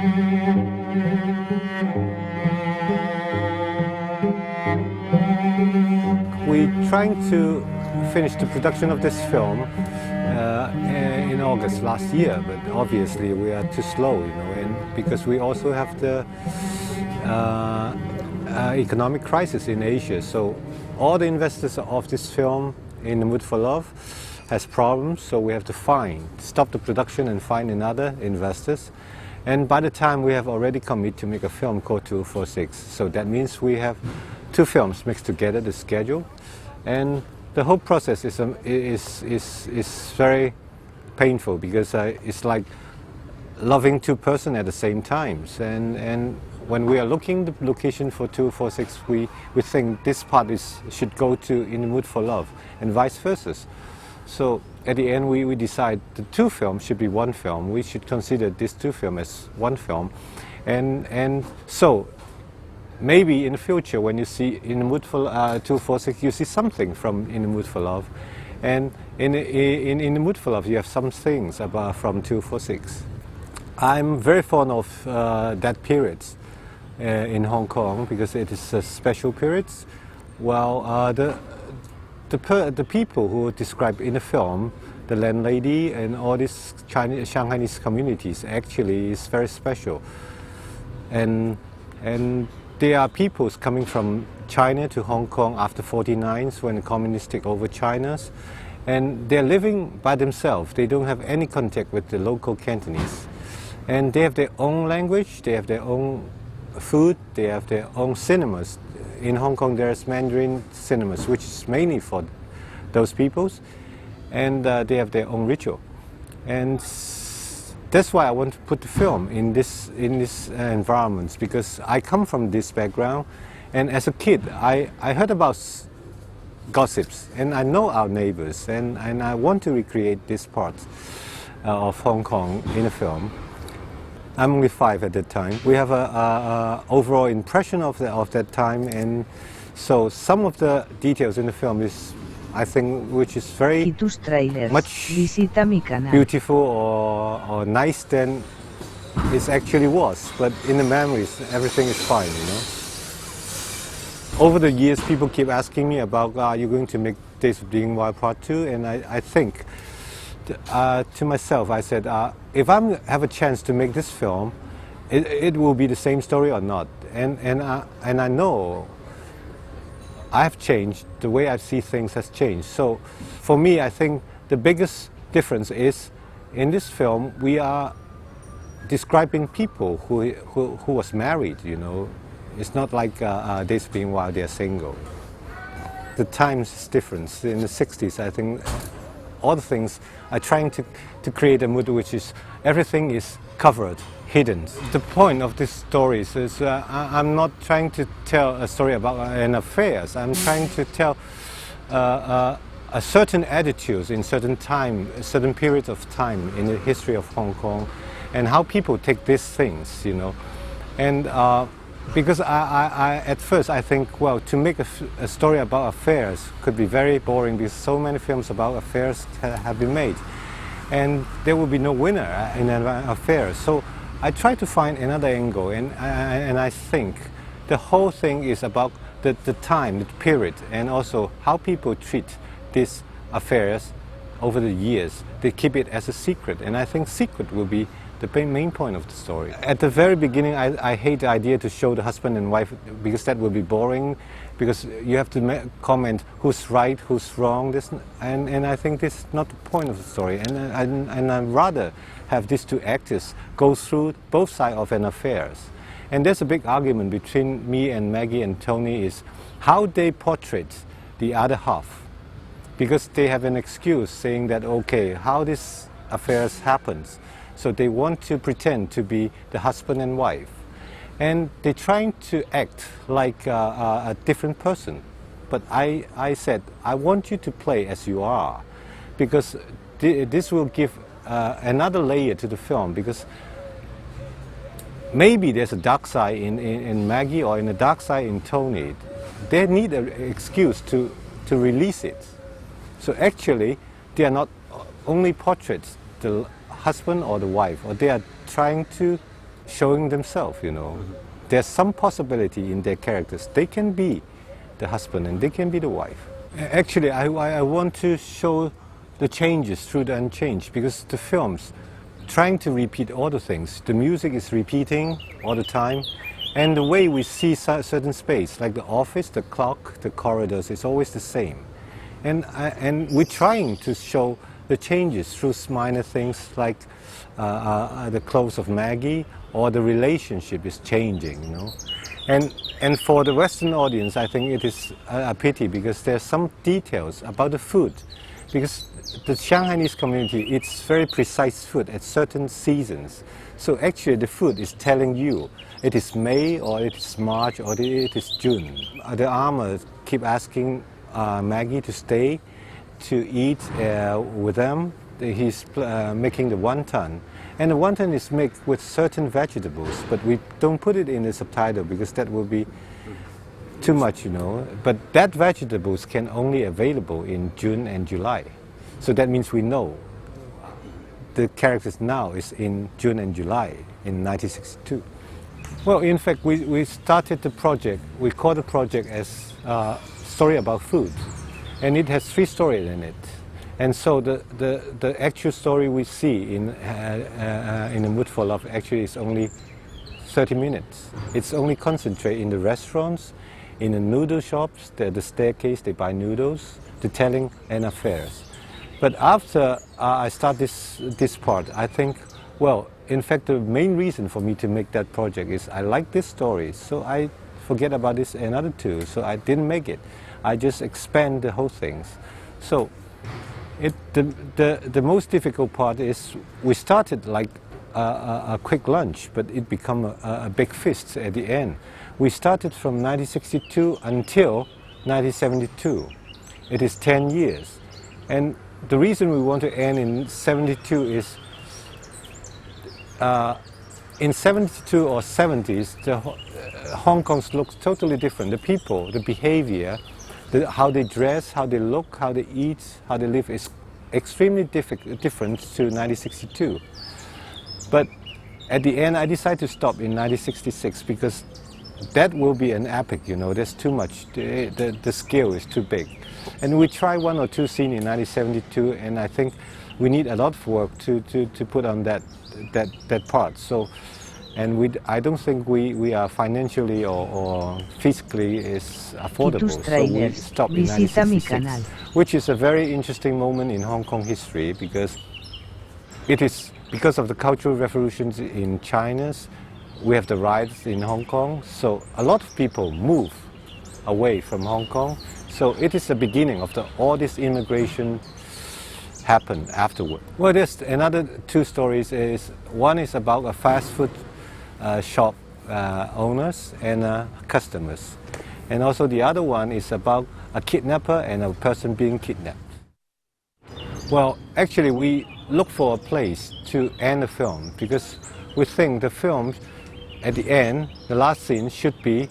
We're trying to finish the production of this film in August last year, but obviously we are too slow, you know, and because we also have the economic crisis in Asia. So all the investors of this film, In the Mood for Love, has problems, so we have to stop the production and find another investors. And by the time we have already committed to make a film called 246, so that means we have two films mixed together, the schedule, and the whole process is very painful because it's like loving two persons at the same time. And when we are looking the location for 246, we think this part should go to In the Mood for Love, and vice versa. So at the end, we decide the two films should be one film. We should consider these two films as one film, and so maybe in the future, when you see In the Mood for 246, you see something from In the Mood for Love, and in the Mood for Love, you have some things from 246. I'm very fond of that period in Hong Kong because it is a special period. Well, the people who are described in the film, the landlady and all these Shanghainese communities, actually is very special, and there are peoples coming from China to Hong Kong after 49 when the communists take over China, and they're living by themselves. They don't have any contact with the local Cantonese, and they have their own language, they have their own food, they have their own cinemas. In Hong Kong there's Mandarin cinemas, which is mainly for those peoples, and they have their own ritual. And that's why I want to put the film in this environment, because I come from this background, and as a kid I heard about gossips, and I know our neighbors, and I want to recreate this part of Hong Kong in a film. I'm only 5 at that time. We have an overall impression of that time, and so some of the details in the film is, I think, which is very much beautiful or nice than it actually was. But in the memories, everything is fine, you know. Over the years, people keep asking me about, are you going to make Days of Being Wild Part 2? And I think to myself, I said, if I have a chance to make this film, it will be the same story or not. And I know I have changed, the way I see things has changed. So for me, I think the biggest difference is, in this film, we are describing people who was married, you know. It's not like Days of Being Wild, they're single. The times is different. In the 60s, I think all the things are trying to create a mood which is, everything is covered, hidden. The point of this story is I'm not trying to tell a story about an affair. I'm trying to tell a certain attitudes in certain time, certain periods of time in the history of Hong Kong, and how people take these things, you know. And because at first I think, well, to make a story about affairs could be very boring, because so many films about affairs have been made, and there will be no winner in an affair. So I try to find another angle, and I think the whole thing is about the time, the period, and also how people treat these affairs over the years. They keep it as a secret, and I think secret will be the main point of the story. At the very beginning, I hate the idea to show the husband and wife, because that will be boring, because you have to comment who's right, who's wrong, and I think this is not the point of the story. And I'd rather have these two actors go through both sides of an affair. And there's a big argument between me and Maggie and Tony is how they portray the other half, because they have an excuse saying that, okay, how this affairs happens. So they want to pretend to be the husband and wife, and they're trying to act like a different person. But I said, I want you to play as you are, because this will give another layer to the film, because maybe there's a dark side in Maggie or in a dark side in Tony. They need an excuse to release it. So actually, they are not only portraits the husband or the wife, or they are trying to showing themselves, you know. There's some possibility in their characters. They can be the husband and they can be the wife. Actually, I want to show the changes through the unchanged, because the films trying to repeat all the things. The music is repeating all the time, and the way we see certain space, like the office, the clock, the corridors, is always the same. And we're trying to show the changes through minor things like the clothes of Maggie, or the relationship is changing, you know. And for the Western audience, I think it is a pity, because there's some details about the food. Because the Shanghainese community eats very precise food at certain seasons. So actually the food is telling you it is May, or it is March, or it is June. The armor keep asking Maggie to stay to eat with them. He's making the wonton. And the wonton is made with certain vegetables, but we don't put it in the subtitle because that will be too much, you know. But that vegetables can only available in June and July. So that means we know the characters now is in June and July in 1962. Well, in fact, we started the project, we call the project as Story About Food. And it has 3 stories in it. And so the actual story we see in The Mood for Love actually is only 30 minutes. It's only concentrated in the restaurants, in the noodle shops, the staircase, they buy noodles, the telling and affairs. But after I start this part, I think, well, in fact, the main reason for me to make that project is I like this story, so I forget about this another 2, so I didn't make it. I just expand the whole things. So the most difficult part is we started like a quick lunch, but it became a big feast at the end. We started from 1962 until 1972. It is 10 years. And the reason we want to end in 72 is in 72 or 70s, Hong Kong looks totally different. The people, the behavior, how they dress, how they look, how they eat, how they live is extremely different to 1962. But at the end, I decided to stop in 1966 because that will be an epic, you know. There's too much. The scale is too big. And we tried 1 or 2 scenes in 1972, and I think we need a lot of work to put on that part. So, and I don't think we are financially or physically is affordable. So we stopped in 1966, which is a very interesting moment in Hong Kong history, because it is because of the cultural revolutions in China. We have the riots in Hong Kong, so a lot of people move away from Hong Kong. So it is the beginning of all this immigration happened afterward. Well, there's another 2 stories. One is about a fast food shop owners and customers. And also the other one is about a kidnapper and a person being kidnapped. Well, actually we look for a place to end the film because we think the film at the end, the last scene should be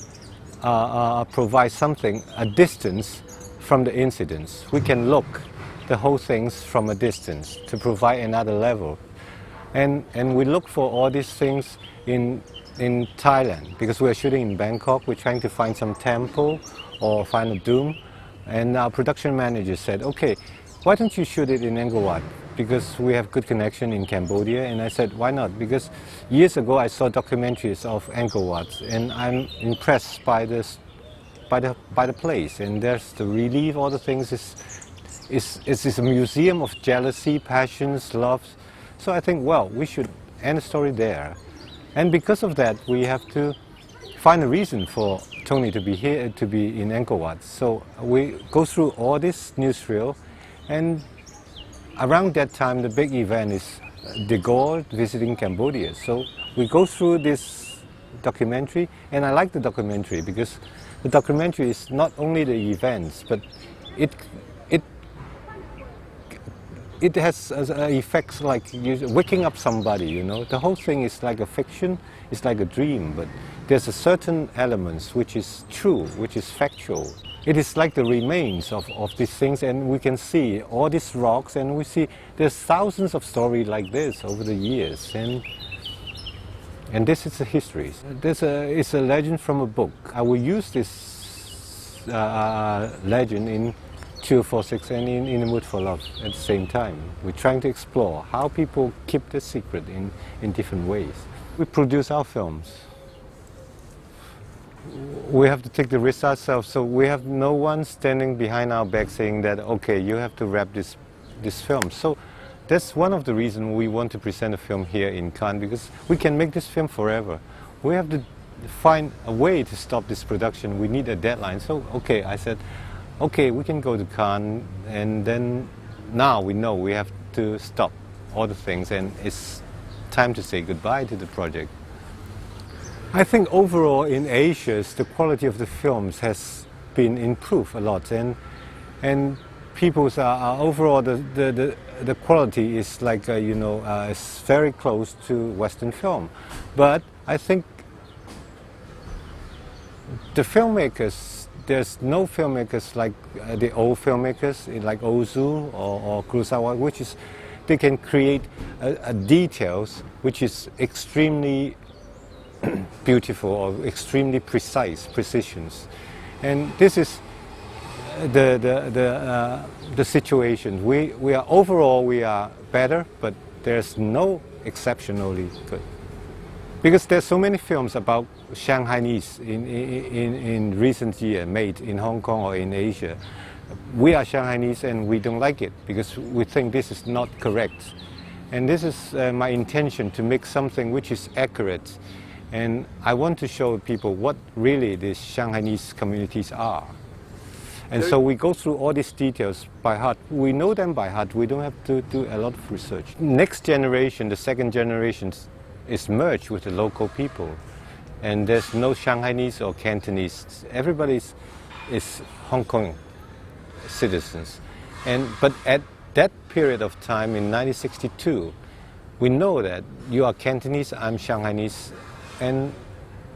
provide something, a distance from the incidents. We can look the whole things from a distance to provide another level. And we look for all these things in Thailand, because we are shooting in Bangkok. We're trying to find some temple or find a dome. And our production manager said, okay, why don't you shoot it in Angkor Wat? Because we have good connection in Cambodia. And I said, why not? Because years ago I saw documentaries of Angkor Wat, and I'm impressed by this, by the place. And there's the relief, all the things is a museum of jealousy, passions, love. So I think, well, we should end the story there. And because of that, we have to find a reason for Tony to be here, to be in Angkor Wat. So we go through all this newsreel, and around that time, the big event is De Gaulle visiting Cambodia. So we go through this documentary, and I like the documentary because the documentary is not only the events, but it has effects like waking up somebody, you know. The whole thing is like a fiction, it's like a dream, but there's a certain elements which is true, which is factual. It is like the remains of these things, and we can see all these rocks, and we see there's thousands of stories like this over the years. And And this is the history. It's a legend from a book. I will use this legend in 2046 and in The Mood for Love at the same time. We're trying to explore how people keep the secret in different ways. We produce our films. We have to take the risk ourselves, so we have no one standing behind our back saying that, okay, you have to wrap this film. So that's one of the reasons we want to present a film here in Cannes, because we can make this film forever. We have to find a way to stop this production. We need a deadline. So, okay, I said, okay, we can go to Cannes, and then now we know we have to stop all the things, and it's time to say goodbye to the project. I think overall in Asia, the quality of the films has been improved a lot, and people's overall the quality is like it's very close to Western film, but I think the filmmakers, there's no filmmakers like the old filmmakers like Ozu or Kurosawa, which is they can create details which is extremely beautiful or extremely precisions, and this is the situation. We are overall we are better, but there's no exceptionally good, because there's so many films about Shanghainese in recent years made in Hong Kong or in Asia. We are Shanghainese and we don't like it because we think this is not correct, and this is my intention to make something which is accurate. And I want to show people what really these Shanghainese communities are. And so we go through all these details by heart. We know them by heart. We don't have to do a lot of research. Next generation, the second generation, is merged with the local people. And there's no Shanghainese or Cantonese. Everybody is Hong Kong citizens. But at that period of time in 1962, we know that you are Cantonese, I'm Shanghainese. And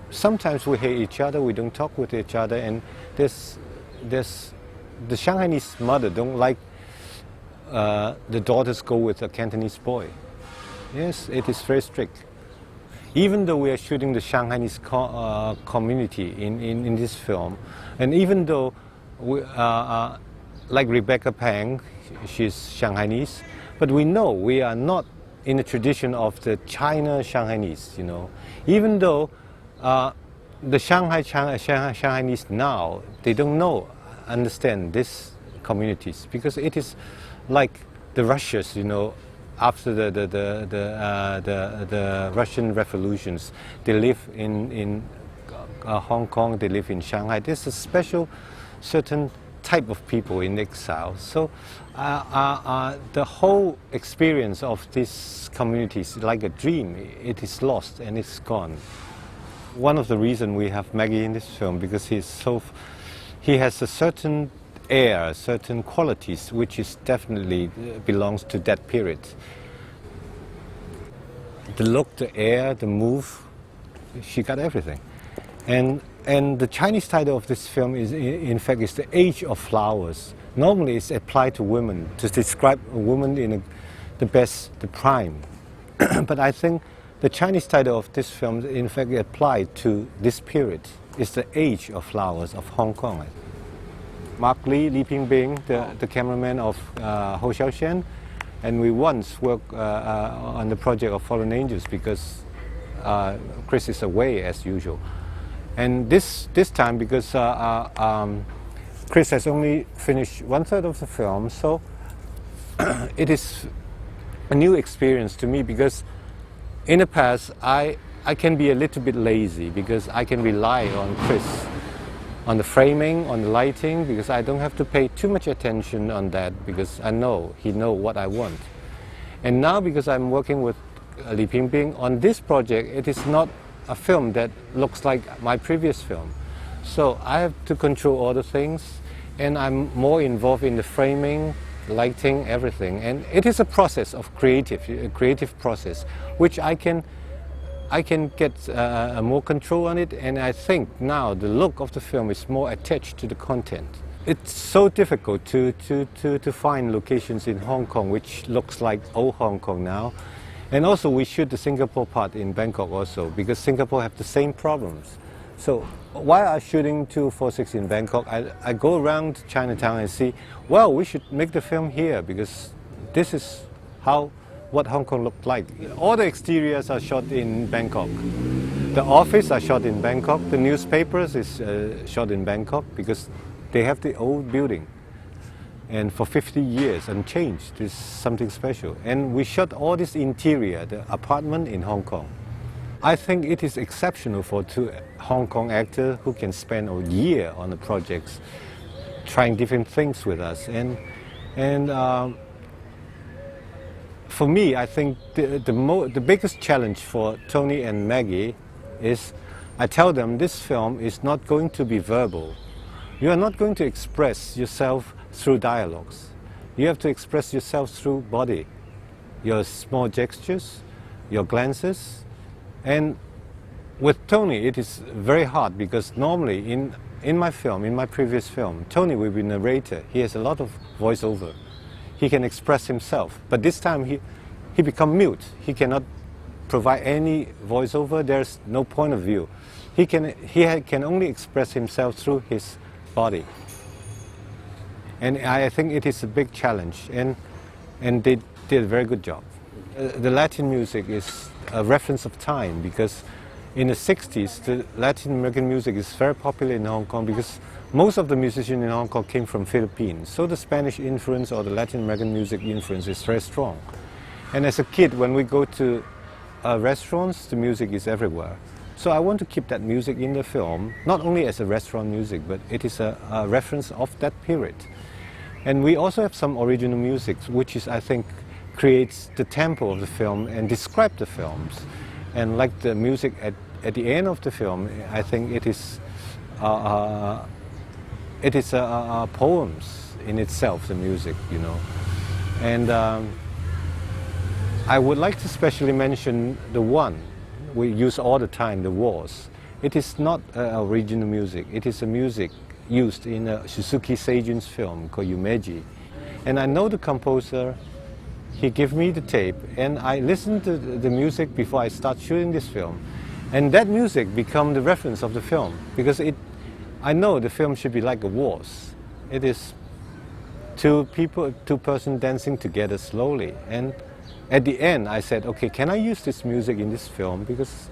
sometimes we hate each other, we don't talk with each other, and the Shanghainese mother don't like the daughters go with a Cantonese boy. Yes, it is very strict. Even though we are shooting the Shanghainese community in this film, and even though we, like Rebecca Pang, she's Shanghainese, but we know we are not in the tradition of the China Shanghainese, Even though the Shanghainese now, they don't understand these communities, because it is like the Russians, after the Russian revolutions, they live in Hong Kong, they live in Shanghai. There's a special certain type of people in exile. So the whole experience of these communities is like a dream. It is lost and it's gone. One of the reasons we have Maggie in this film, because he has a certain air, certain qualities, which is definitely belongs to that period. The look, the air, the move, she got everything. And the Chinese title of this film is, in fact, is The Age of Flowers. Normally it's applied to women, to describe a woman in the prime. But I think the Chinese title of this film, in fact, applied to this period. It's The Age of Flowers of Hong Kong. Mark Lee, Li Pingbing, the cameraman of Ho Xiaoshan, and we once worked on the project of Fallen Angels because Chris is away as usual. And this time, because Chris has only finished 1/3 of the film, so it is a new experience to me, because in the past I can be a little bit lazy because I can rely on Chris, on the framing, on the lighting, because I don't have to pay too much attention on that, because I know he knows what I want. And now, because I'm working with Li Pingbing on this project, it is not a film that looks like my previous film. So I have to control all the things, and I'm more involved in the framing, lighting, everything. And it is a process of a creative process, which I can get more control on it, and I think now the look of the film is more attached to the content. It's so difficult to find locations in Hong Kong which looks like old Hong Kong now. And also we shoot the Singapore part in Bangkok also, because Singapore have the same problems. So while I'm shooting 246 in Bangkok, I go around Chinatown and see, well, we should make the film here, because this is what Hong Kong looked like. All the exteriors are shot in Bangkok. The office are shot in Bangkok. The newspapers is shot in Bangkok, because they have the old building. And for 50 years, unchanged, is something special. And we shot all this interior, the apartment in Hong Kong. I think it is exceptional for two Hong Kong actors who can spend a year on the projects, trying different things with us. And for me, I think the biggest challenge for Tony and Maggie is, I tell them this film is not going to be verbal. You are not going to express yourself through dialogues. You have to express yourself through body, your small gestures, your glances. And with Tony, it is very hard, because normally in my film, in my previous film, Tony will be narrator. He has a lot of voiceover. He can express himself. But this time he become mute. He cannot provide any voiceover. There's no point of view. He can only express himself through his body. And I think it is a big challenge, and they did a very good job. The Latin music is a reference of time, because in the 60s, the Latin American music is very popular in Hong Kong, because most of the musicians in Hong Kong came from Philippines. So the Spanish influence or the Latin American music influence is very strong. And as a kid, when we go to restaurants, the music is everywhere. So I want to keep that music in the film, not only as a restaurant music, but it is a reference of that period. And we also have some original music, which is, I think, creates the tempo of the film and describe the films. And like the music at the end of the film, I think it is poems in itself, the music, you know. And I would like to especially mention the one we use all the time, the waltz. It is not original music. It is a music used in a Suzuki Seijun's film called Yumeji. And I know the composer. He gave me the tape, and I listened to the music before I start shooting this film. And that music became the reference of the film, because I know the film should be like a waltz. It is two persons dancing together slowly. And at the end, I said, okay, can I use this music in this film? Because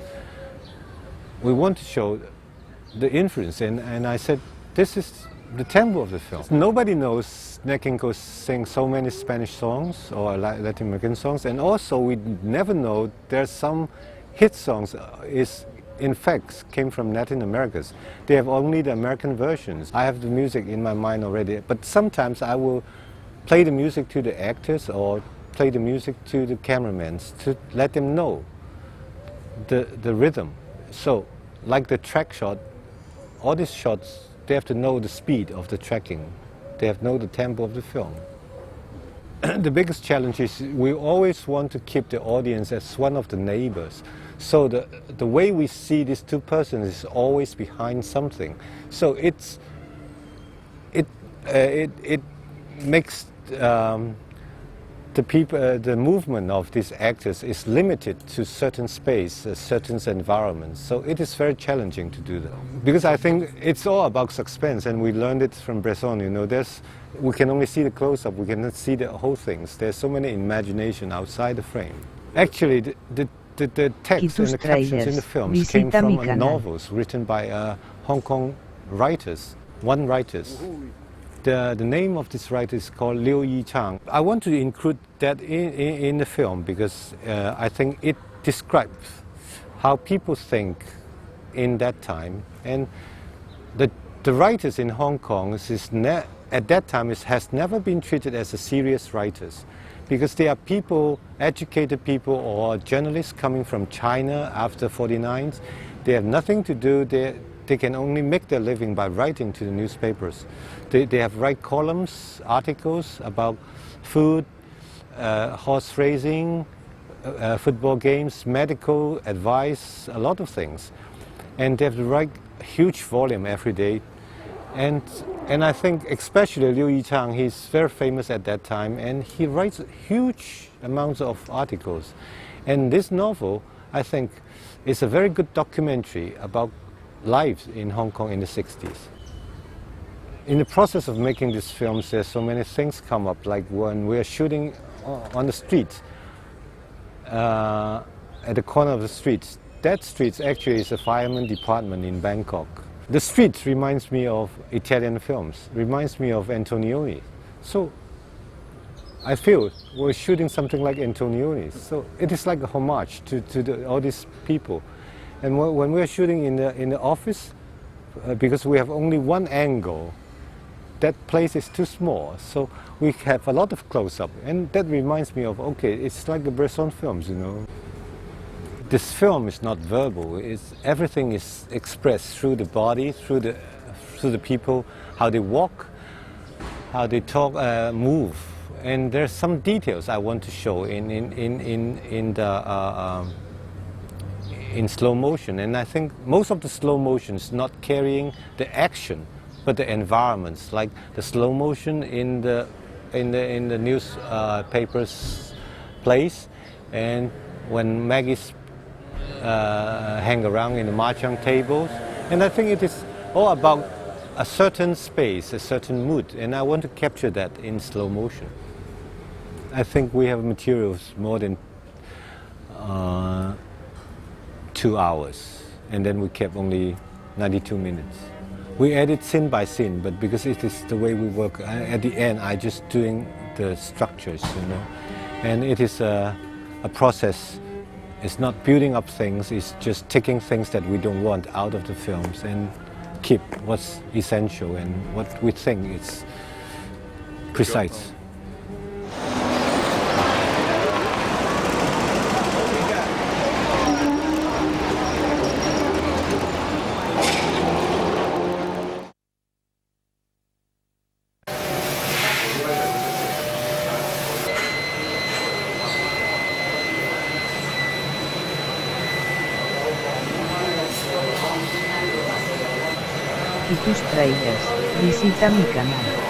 we want to show the influence. And I said, this is the tempo of the film. Nobody knows Nat King Cole sing so many Spanish songs or Latin American songs, and also we never know there's some hit songs in fact came from Latin Americas. They have only the American versions. I have the music in my mind already, but sometimes I will play the music to the actors or play the music to the cameramen to let them know the rhythm. So like the track shot, all these shots, they have to know the speed of the tracking. They have to know the tempo of the film. The biggest challenge is we always want to keep the audience as one of the neighbors. So the way we see these two persons is always behind something. So it makes the movement of these actors is limited to certain space, certain environments. So it is very challenging to do that. Because I think it's all about suspense, and we learned it from Bresson. You know, we can only see the close-up, we cannot see the whole things. There's so many imagination outside the frame. Actually, the text and the captions in the films came from novels written by Hong Kong writers, one writers. The name of this writer is called Liu Yichang. I want to include that in the film because I think it describes how people think in that time. And the writers in Hong Kong at that time has never been treated as a serious writers, because they are people, educated people or journalists coming from China after 49. They have nothing to do. They can only make their living by writing to the newspapers. They have write columns, articles about food, horse racing, football games, medical advice, a lot of things. And they have to write a huge volume every day. And I think especially Liu Yichang, he's very famous at that time, and he writes huge amounts of articles. And this novel, I think, is a very good documentary about lives in Hong Kong in the 60s. In the process of making these films, there's so many things come up, like when we're shooting on the street, at the corner of the street. That street actually is a fireman department in Bangkok. The street reminds me of Italian films, reminds me of Antonioni. So I feel we're shooting something like Antonioni. So it is like a homage to all these people. And when we're shooting in the office, because we have only one angle, that place is too small. So we have a lot of close-up. And that reminds me of, okay, it's like the Bresson films, you know. This film is not verbal. Everything is expressed through the body, through the people, how they walk, how they talk, move. And there's some details I want to show in slow motion. And I think most of the slow motion is not carrying the action, but the environments, like the slow motion in the newspapers place, and when Maggie's hang around in the mahjong tables. And I think it is all about a certain space, a certain mood, and I want to capture that in slow motion. I think we have materials more than 2 hours, and then we kept only 92 minutes. We edit scene by scene, but because it is the way we work, at the end I just doing the structures, you know, and it is a process. It's not building up things, it's just taking things that we don't want out of the films and keep what's essential and what we think is precise. Y tus trailers, visita mi canal.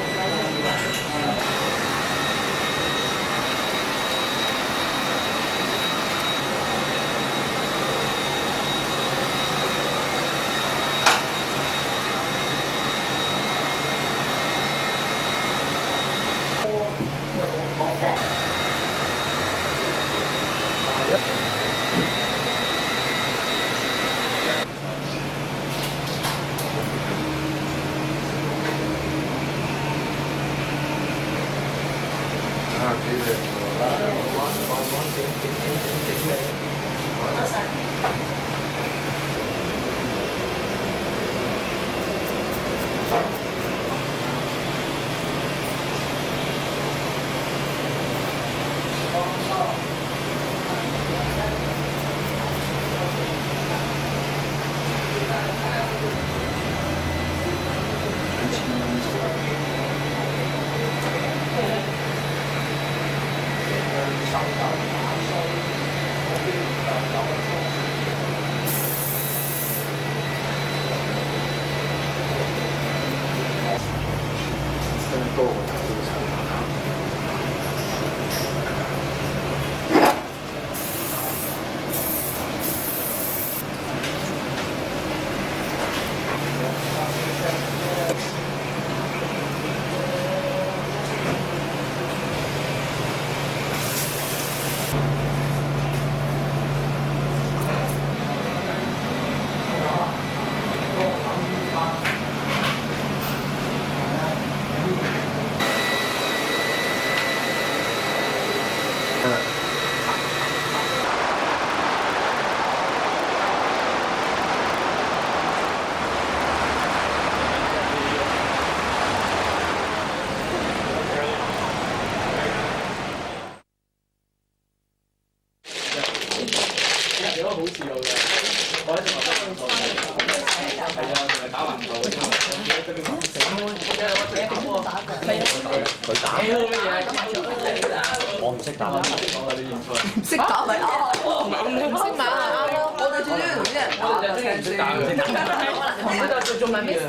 仲問咩事？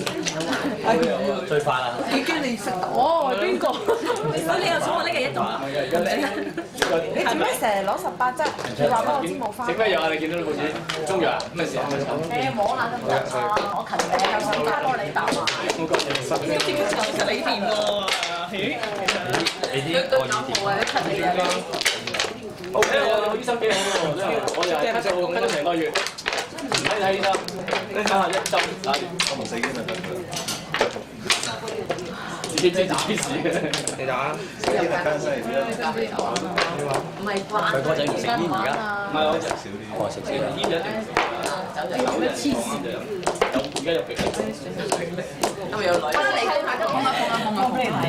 最快啦！已經你識到哦，邊個？你又想我呢個一度？你做咩成日攞18劑？你話俾我知冇翻。食咩藥啊？你見到你報紙中藥啊？咩事啊？你摸下得唔得啊？我勤力啊，想加多你答啊！其實你掂喎，你啲對感冒啊，你勤力啊！ O K 啊，你個醫生幾好喎，真係我又係食跟咗成個月，唔睇醫生，你睇下一針打完，我唔死經就得㗎。自己知自己事嘅，你打。唔係慣。佢嗰陣唔食煙而家，唔係我食少啲，我食少啲，煙一定食。黐線就飲，有而家有肥。係咪有女？你睇下，講下俾你睇。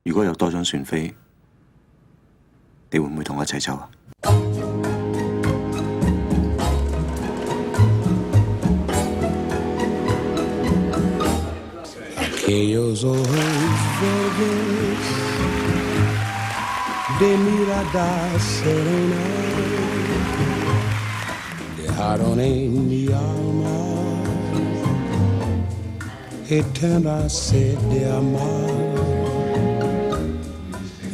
如果有多張船飛，你會唔會同我一齊走啊？Aquellos ojos verdes de mirada serena dejaron en mi alma eterna sed de amar,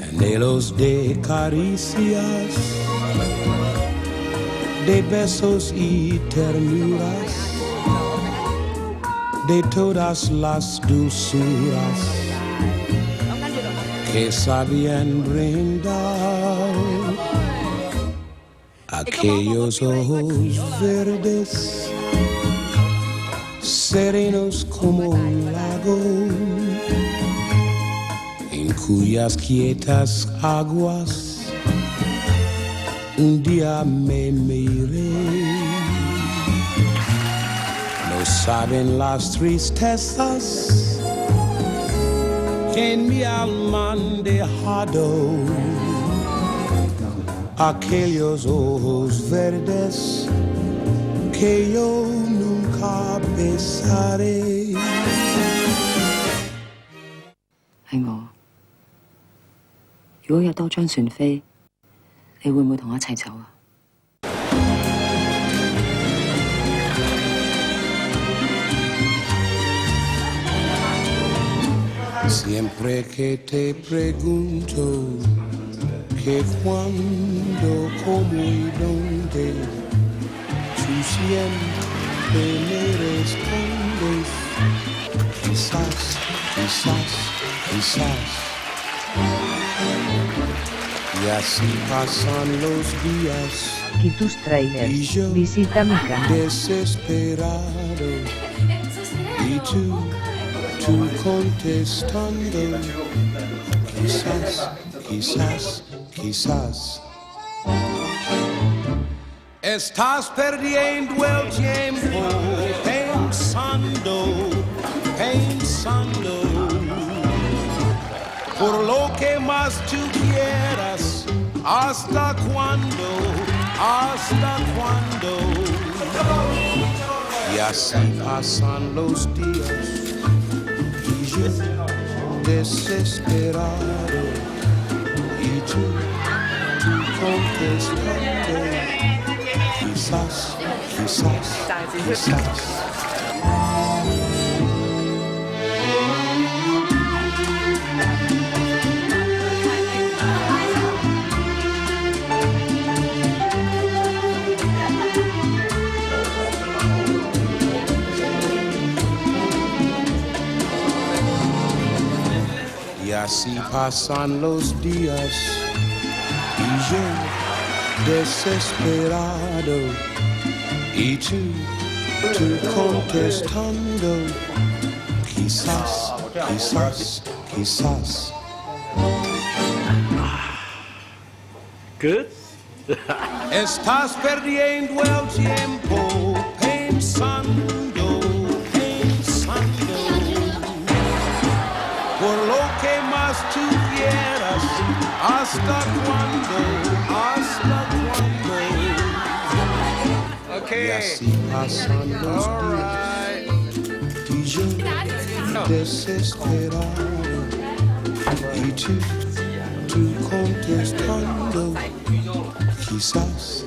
anhelos de caricias, de besos y ternuras, de todas las dulzuras que sabían brindar. Aquellos ojos verdes, serenos como un lago, en cuyas quietas aguas un día me miré. No saben las tristezas que en mi alma han dejado aquellos ojos verdes que yo nunca besaré. 係我。如果有多張船飛，你會唔會同我一齊走啊？ Siempre que te pregunto que cuándo, cómo y dónde, tú siempre me respondes, quizás, quizás, quizás. Y así pasan los días y tus trailers. Visita mi canal. Desesperado y tú contestando, quizás estás perdiendo el tiempo pensando por lo que más tú quieras. ¿Hasta cuándo? Y así pasan los días y yo desesperado y tú contestando, quizás. Y así pasan los días y yo desesperado y tú contestando, quizás. Good. Estás perdiendo el tiempo pensando por lo que más tú quieras. ¿Hasta cuándo? Okay. Y así pasan los días y yo desesperado y tú contestando, quizás.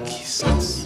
Quizás.